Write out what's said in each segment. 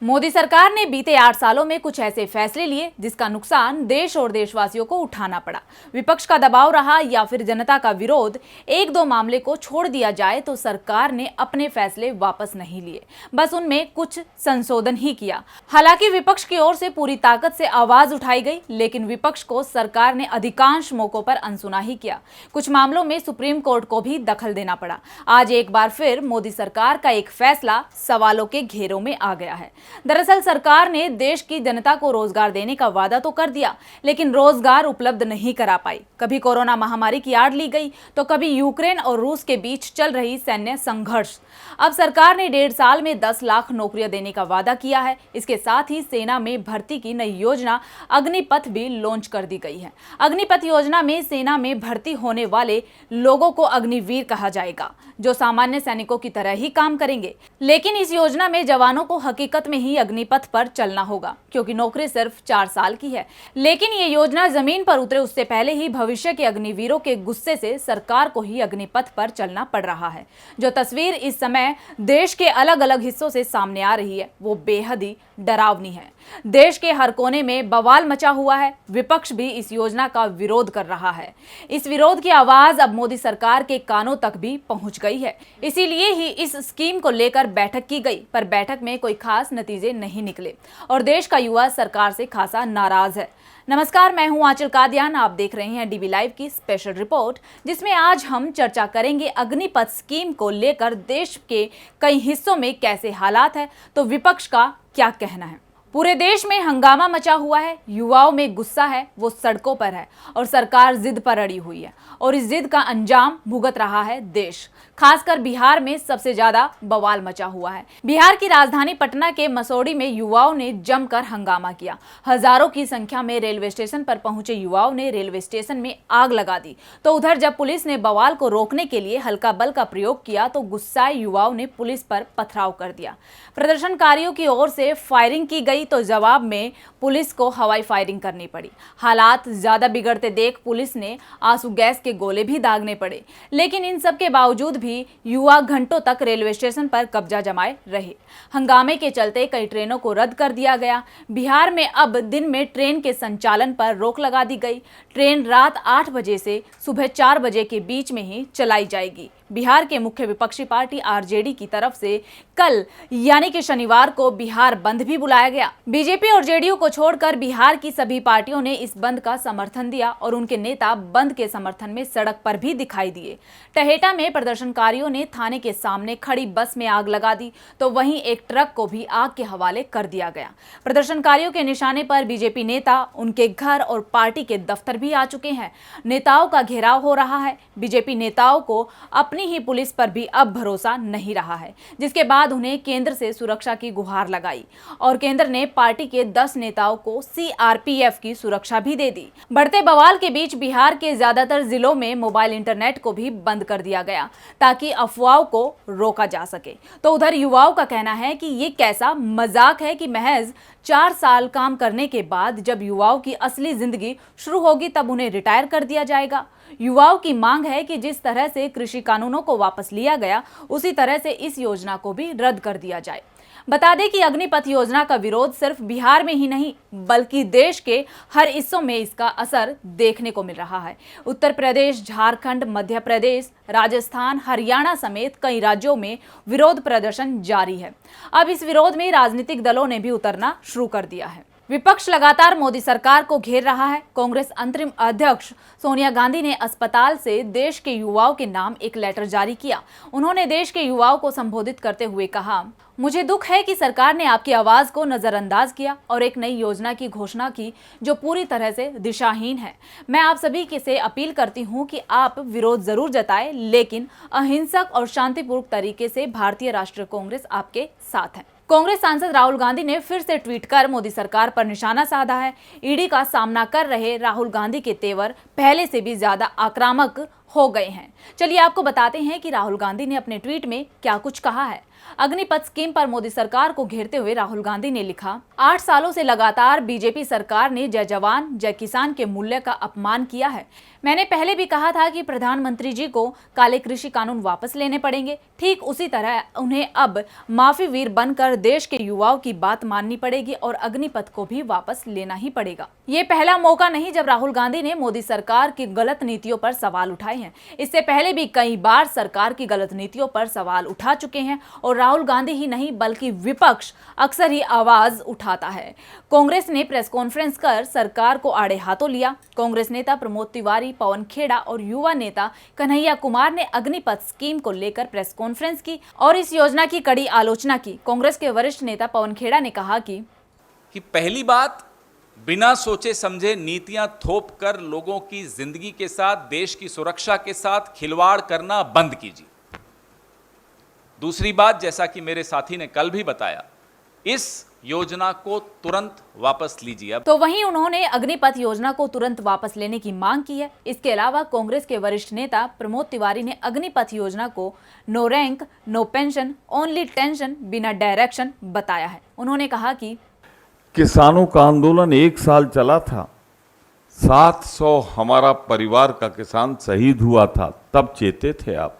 मोदी सरकार ने बीते 8 सालों में कुछ ऐसे फैसले लिए जिसका नुकसान देश और देशवासियों को उठाना पड़ा। विपक्ष का दबाव रहा या फिर जनता का विरोध, एक दो मामले को छोड़ दिया जाए तो सरकार ने अपने फैसले वापस नहीं लिए, बस उनमें कुछ संशोधन ही किया। हालांकि विपक्ष की ओर से पूरी ताकत से आवाज उठाई गई, लेकिन विपक्ष को सरकार ने अधिकांश मौकों पर अनसुना ही किया। कुछ मामलों में सुप्रीम कोर्ट को भी दखल देना पड़ा। आज एक बार फिर मोदी सरकार का एक फैसला सवालों के घेरों में आ गया है। दरअसल सरकार ने देश की जनता को रोजगार देने का वादा तो कर दिया, लेकिन रोजगार उपलब्ध नहीं करा पाई। कभी कोरोना महामारी की आड़ ली गई तो कभी यूक्रेन और रूस के बीच चल रही सैन्य संघर्ष। अब सरकार ने 1.5 साल में 10 लाख नौकरियां देने का वादा किया है। इसके साथ ही सेना में भर्ती की नई योजना अग्निपथ भी लॉन्च कर दी गई है। अग्निपथ योजना में सेना में भर्ती होने वाले लोगों को अग्निवीर कहा जाएगा, जो सामान्य सैनिकों की तरह ही काम करेंगे। लेकिन इस योजना में जवानों को हकीकत में ही अग्निपथ पर चलना होगा, क्योंकि नौकरी सिर्फ 4 साल की है। लेकिन ये योजना जमीन पर उतरे उससे पहले ही भविष्य के अग्निवीरों के गुस्से से सरकार को ही अग्निपथ पर चलना पड़ रहा है। जो तस्वीर इस समय देश के अलग अलग हिस्सों से सामने आ रही है वो बेहद ही डरावनी है। देश के हर कोने में बवाल मचा हुआ है। विपक्ष भी इस योजना का विरोध कर रहा है। इस विरोध की आवाज अब मोदी सरकार के कानों तक भी पहुंच गई है। इसीलिए ही इस स्कीम को लेकर बैठक की गई, पर बैठक में कोई खास नतीजे नहीं निकले और देश का युवा सरकार से खासा नाराज है। नमस्कार, मैं हूं आंचल कादियान। आप देख रहे हैं डीबी लाइव की स्पेशल रिपोर्ट, जिसमें आज हम चर्चा करेंगे अग्निपथ स्कीम को लेकर देश के कई हिस्सों में कैसे हालात है, तो विपक्ष का क्या कहना है। पूरे देश में हंगामा मचा हुआ है, युवाओं में गुस्सा है, वो सड़कों पर है और सरकार जिद पर अड़ी हुई है और इस जिद का अंजाम भुगत रहा है देश। खासकर बिहार में सबसे ज्यादा बवाल मचा हुआ है। बिहार की राजधानी पटना के मसौढ़ी में युवाओं ने जमकर हंगामा किया। हजारों की संख्या में रेलवे स्टेशन पर पहुंचे युवाओं ने रेलवे स्टेशन में आग लगा दी। तो उधर जब पुलिस ने बवाल को रोकने के लिए हल्का बल का प्रयोग किया तो गुस्साए युवाओं ने पुलिस पर पथराव कर दिया। प्रदर्शनकारियों की ओर से फायरिंग की गई तो जवाब में पुलिस को हवाई फायरिंग करनी पड़ी। हालात ज्यादा बिगड़ते देख पुलिस ने आंसू गैस के गोले भी दागने पड़े। लेकिन इन सब के बावजूद भी युवा घंटों तक रेलवे स्टेशन पर कब्जा जमाए रहे। हंगामे के चलते कई ट्रेनों को रद्द कर दिया गया। बिहार में अब दिन में ट्रेन के संचालन पर रोक लगा दी गई। ट्रेन रात 8 बजे से सुबह 4 बजे के बीच में ही चलाई जाएगी। बिहार के मुख्य विपक्षी पार्टी आरजेडी की तरफ से कल यानी कि शनिवार को बिहार बंद भी बुलाया गया। बीजेपी और जेडीयू को छोड़कर बिहार की सभी पार्टियों ने इस बंद का समर्थन दिया और उनके नेता बंद के समर्थन में सड़क पर भी दिखाई दिए। टहेटा में प्रदर्शनकारियों ने थाने के सामने खड़ी बस में आग लगा दी तो वहीं एक ट्रक को भी आग के हवाले कर दिया गया। प्रदर्शनकारियों के निशाने पर बीजेपी नेता, उनके घर और पार्टी के दफ्तर भी आ चुके हैं। नेताओं का घेराव हो रहा है। बीजेपी नेताओं को अपनी ही पुलिस पर भी अब भरोसा नहीं रहा है, जिसके बाद उन्हें केंद्र से सुरक्षा की गुहार लगाई और केंद्र ने पार्टी के 10 नेताओं को सीआरपीएफ की सुरक्षा भी दे दी। बढ़ते बवाल के बीच बिहार के ज्यादातर जिलों में मोबाइल इंटरनेट को भी बंद कर दिया गया ताकि अफवाहों को रोका जा सके। तो उधर युवाओं का कहना है कि ये कैसा मजाक है कि महज 4 साल काम करने के बाद जब युवाओं की असली जिंदगी शुरू होगी तब उन्हें रिटायर कर दिया जाएगा। युवाओं की मांग है कि जिस तरह से कृषि कानूनों को वापस लिया गया उसी तरह से इस योजना को भी रद्द कर दिया जाए। बता दें कि अग्निपथ योजना का विरोध सिर्फ बिहार में ही नहीं बल्कि देश के हर हिस्सों में इसका असर देखने को मिल रहा है। उत्तर प्रदेश, झारखंड, मध्य प्रदेश, राजस्थान, हरियाणा समेत कई राज्यों में विरोध प्रदर्शन जारी है। अब इस विरोध में राजनीतिक दलों ने भी उतरना शुरू कर दिया है। विपक्ष लगातार मोदी सरकार को घेर रहा है। कांग्रेस अंतरिम अध्यक्ष सोनिया गांधी ने अस्पताल से देश के युवाओं के नाम एक लेटर जारी किया। उन्होंने देश के युवाओं को संबोधित करते हुए कहा, मुझे दुख है कि सरकार ने आपकी आवाज को नजरअंदाज किया और एक नई योजना की घोषणा की जो पूरी तरह से दिशाहीन है। मैं आप सभी से अपील करती हूं कि आप विरोध जरूर जताएं, लेकिन अहिंसक और शांतिपूर्ण तरीके से। भारतीय राष्ट्रीय कांग्रेस आपके साथ है। कांग्रेस सांसद राहुल गांधी ने फिर से ट्वीट कर मोदी सरकार पर निशाना साधा है। ईडी का सामना कर रहे राहुल गांधी के तेवर पहले से भी ज्यादा आक्रामक हो गए हैं। चलिए आपको बताते हैं कि राहुल गांधी ने अपने ट्वीट में क्या कुछ कहा है। अग्निपथ स्कीम पर मोदी सरकार को घेरते हुए राहुल गांधी ने लिखा, 8 सालों से लगातार बीजेपी सरकार ने जय जवान जय किसान के मूल्य का अपमान किया है। मैंने पहले भी कहा था कि प्रधानमंत्री जी को काले कृषि कानून वापस लेने पड़ेंगे। ठीक उसी तरह उन्हें अब माफी वीर बनकर देश के युवाओं की बात माननी पड़ेगी और अग्निपथ को भी वापस लेना ही पड़ेगा। ये पहला मौका नहीं जब राहुल गांधी ने मोदी सरकार की गलत नीतियों पर सवाल उठाए हैं। इससे पहले भी कई बार सरकार की गलत नीतियों पर सवाल उठा चुके हैं और राहुल गांधी ही नहीं बल्कि विपक्ष अक्सर ही आवाज उठाता है। कांग्रेस ने प्रेस कॉन्फ्रेंस कर सरकार को आड़े हाथों लिया। कांग्रेस नेता प्रमोद तिवारी, पवन खेड़ा और युवा नेता कन्हैया कुमार ने अग्निपथ स्कीम को लेकर प्रेस कॉन्फ्रेंस की और इस योजना की कड़ी आलोचना की। कांग्रेस के वरिष्ठ नेता पवन खेड़ा ने कहा कि पहली बात, बिना सोचे समझे नीतियां थोप कर लोगों की जिंदगी के साथ, देश की सुरक्षा के साथ खिलवाड़ करना बंद कीजिए। दूसरी बात, जैसा कि मेरे साथी ने कल भी बताया, इस योजना को तुरंत वापस लीजिए। तो वहीं उन्होंने अग्निपथ योजना को तुरंत वापस लेने की मांग की है। इसके अलावा कांग्रेस के वरिष्ठ नेता प्रमोद तिवारी ने अग्निपथ योजना को no rank no pension only tension बिना डायरेक्शन बताया है। उन्होंने कहा कि किसानों का आंदोलन 1 साल चला था, 700 हमारा परिवार का किसान शहीद हुआ था, तब चेते थे आप।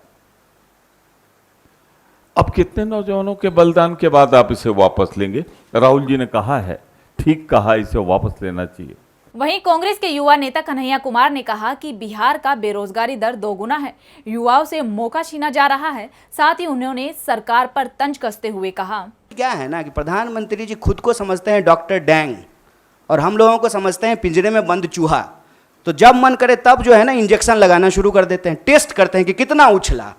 अब कितने नौजवानों के बलिदान के बाद आप इसे वापस लेंगे? राहुल जी ने कहा है, ठीक कहा, इसे वापस लेना चाहिए। वहीं कांग्रेस के युवा नेता कन्हैया कुमार ने कहा कि बिहार का बेरोजगारी दर दोगुना है, युवाओं से मौका छीना जा रहा है। साथ ही उन्होंने सरकार पर तंज कसते हुए कहा, क्या है ना कि प्रधानमंत्री जी खुद को समझते हैं डॉक्टर डैंग और हम लोगों को समझते हैं पिंजरे में बंद चूहा। तो जब मन करे तब जो है ना इंजेक्शन लगाना शुरू कर देते हैं, टेस्ट करते हैं कि कितना उछला,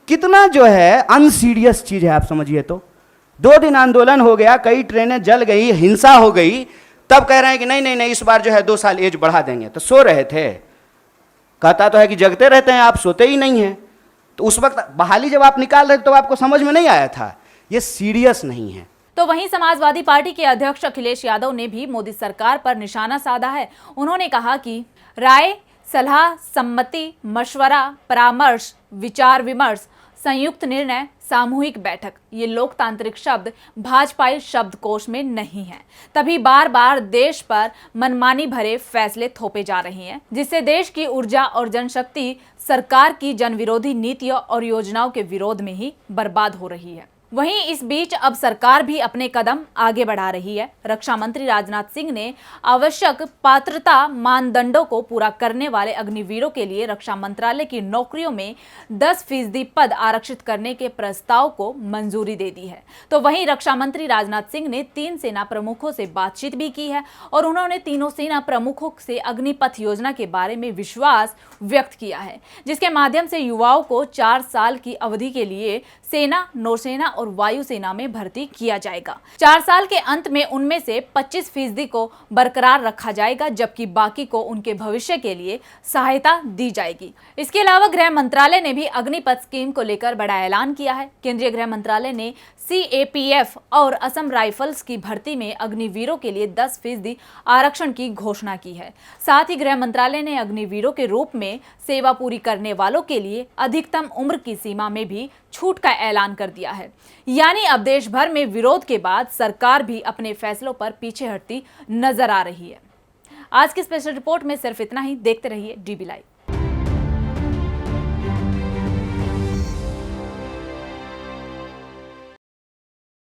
कितना जो है अनसीरियस चीज है। आप समझिए तो 2 दिन आंदोलन हो गया, कई ट्रेनें जल गई, हिंसा हो गई, तब कह रहे हैं कि नहीं नहीं नहीं इस बार जो है 2 साल एज बढ़ा देंगे। तो सो रहे थे, कहता तो है कि जगते रहते हैं आप, सोते ही नहीं हैं। तो उस वक्त बहाली जब आप निकाल रहे थे तो आपको समझ में नहीं आया था, ये सीरियस नहीं है। तो वहीं समाजवादी पार्टी के अध्यक्ष अखिलेश यादव ने भी मोदी सरकार पर निशाना साधा है। उन्होंने कहा कि राय, सलाह, सम्मति, मशवरा, परामर्श, विचार विमर्श, संयुक्त निर्णय, सामूहिक बैठक, ये लोकतांत्रिक शब्द भाजपाई शब्दकोश में नहीं है। तभी बार बार देश पर मनमानी भरे फैसले थोपे जा रहे हैं, जिससे देश की ऊर्जा और जनशक्ति सरकार की जनविरोधी नीतियों और योजनाओं के विरोध में ही बर्बाद हो रही है। वहीं इस बीच अब सरकार भी अपने कदम आगे बढ़ा रही है। रक्षा मंत्री राजनाथ सिंह ने आवश्यक पात्रता मानदंडों को पूरा करने वाले अग्निवीरों के लिए रक्षा मंत्रालय की नौकरियों में 10% पद आरक्षित करने के प्रस्ताव को मंजूरी दे दी है। तो वहीं रक्षा मंत्री राजनाथ सिंह ने 3 सेना प्रमुखों से बातचीत भी की है और उन्होंने तीनों सेना प्रमुखों से अग्निपथ योजना के बारे में विश्वास व्यक्त किया है, जिसके माध्यम से युवाओं को 4 साल की अवधि के लिए सेना, नौसेना और वायुसेना में भर्ती किया जाएगा। 4 साल के अंत में उनमें से 25% को बरकरार रखा जाएगा, जबकि बाकी को उनके भविष्य के लिए सहायता दी जाएगी। इसके अलावा गृह मंत्रालय ने भी अग्निपथ स्कीम को लेकर बड़ा ऐलान किया है। केंद्रीय गृह मंत्रालय ने CAPF और असम राइफल्स की भर्ती में अग्निवीरों के लिए 10% आरक्षण की घोषणा की है। साथ ही गृह मंत्रालय ने अग्निवीरों के रूप में सेवा पूरी करने वालों के लिए अधिकतम उम्र की सीमा में भी छूट का ऐलान कर दिया है। यानी अब देश भर में विरोध के बाद सरकार भी अपने फैसलों पर पीछे हटती नजर आ रही है। आज की स्पेशल रिपोर्ट में सिर्फ इतना ही। देखते रहिए DB लाइव।